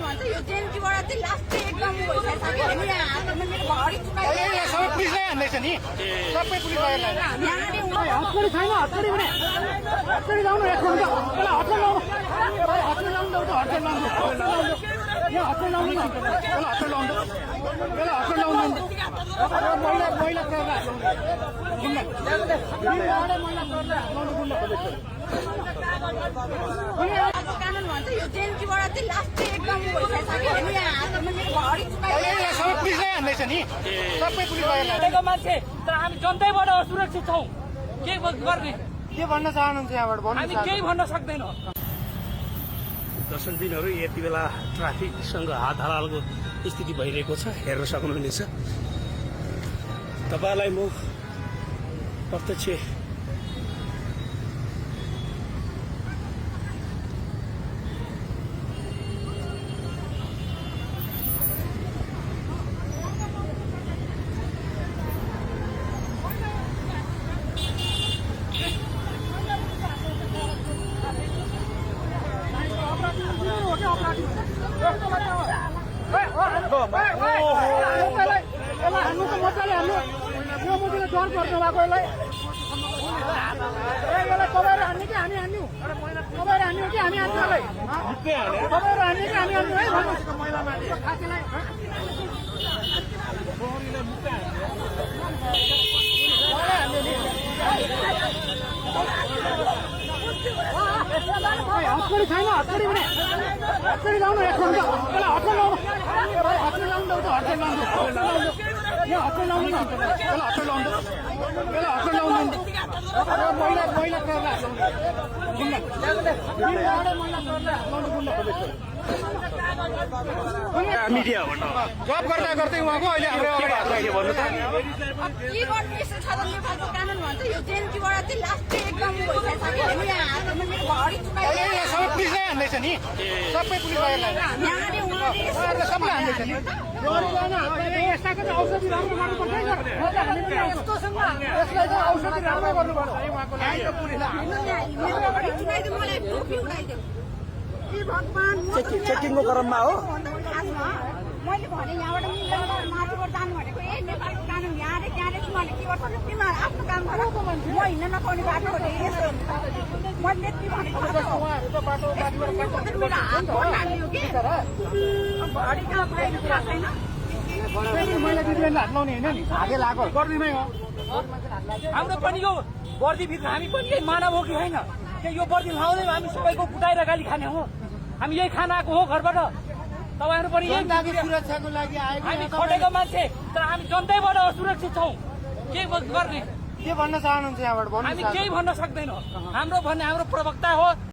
भन्छ यो जेएनजीबाट चाहिँ लास्ट चाहिँ एकदम भइसक्यो हैन यहाँ हातमा मेरो घडी चुकाइ सबै पुलिसले हान्दैछ नि सबै पुलिस यहाँले हत्तरी छैन हत्तरी भने हत्तरी लाउनु एकछिन पहिला हत्तरी लाउनु हत्तरी लाउनु हत्तरी लाउनु यहाँ हत्तरी लाउनु न पहिला हत्तरी लाउनु पहिला हत्तरी लाउनु महिला महिला कानुन भन्छ यो जेएनजीबाट चाहिँ लास्ट चाहिँ एकदम भइसक्यो हैन यहाँ हातमा मेरो घडी चुकाइ सबै पुलिसले हान्दैछ नि सबै पुलिस मान्छे तर हामी जनताबाट सुरक्षित छौँ के गर्ने के भन्न चाहनुहुन्छ यहाँबाट हामी केही भन्न सक्दैनौँ। दर्शक दिनहरू यति बेला ट्राफिकसँग हात हालको स्थिति भइरहेको छ हेर्न सक्नुहुनेछ। तपाईँलाई म प्रत्यक्ष हान्नु त मजाले हान्नु यो मुखीले डर पर्छ भएको यसलाई तपाईँहरू हान्ने कि हामी हान्नु तपाईँहरू हान्ने कि हामी हान्नु यसलाई तपाईँहरू हान्ने कि हामी हान्नु है हत्तरी छैन हत्तरी भने हत्तरी लाउनु एकछिन पहिला हत्तरी लाउनु हत्तरी लाउनु हत्तरी लाउनु यहाँ हत्तरी लाउनु न पहिला हत्तरी लाउनु पहिला हत्तरी लाउनु महिला महिला मिडिया भन्नु जब गर्दा गर्दै उहाँको अहिले हाम्रो भन्नु त के गर्नु यस्तो छ त नेपालको कानुन भन्छ यो जेएनजीबाट चाहिँ लास्ट चाहिँ एकदम भइसक्यो हैन यहाँ हातमा मेरो घडी चुकाइ सबै पुलिसले हान्दैछ नि सबै पुलिस यहाँले सबले हान्दैछ नि यस्ताको त औषधि राम्रो गर्नुपर्छ यसलाई चाहिँ औषधि राम्रो गर्नुपर्छ उहाँको लागि मेरो घडी चुकाइदियो मलाई टोपी उडाइदियो के भगवान चेकिङको क्रममा हो मैले भने यहाँबाट मिल्दैन माथिबाट जानु भनेको ए नेपालको कानुन यहाँले त्यहाँले मैले के गर्छ तिमीहरू आफ्नो काम गर म हिँड्न नपाउने बाटो हो यस्तो मैले यति भनेको मेरो हात लाग्यो कि घडी कहाँ पुऱ्याइदिनु कुरा छैन मैले दिदीबहिनीले हात लाउने होइन नि हातै लाग्यो गर्दिनै हो हाम्रो पनि यो वर्दीभित्र हामी पनि यही मानव हो कि होइन यो वर्दी लाउँदै हामी सबैको कुटाएर गाली खाने हो हामी यही खाना आएको हो घरबाट तपाईँहरू पनि यही सुरक्षाको लागि आएको हामी खटेको मान्छे तर हामी जनताबाट सुरक्षित छौँ के गर्ने के भन्न चाहनुहुन्छ यहाँबाट हामी केही भन्न सक्दैनौँ। हाम्रो प्रवक्ता हो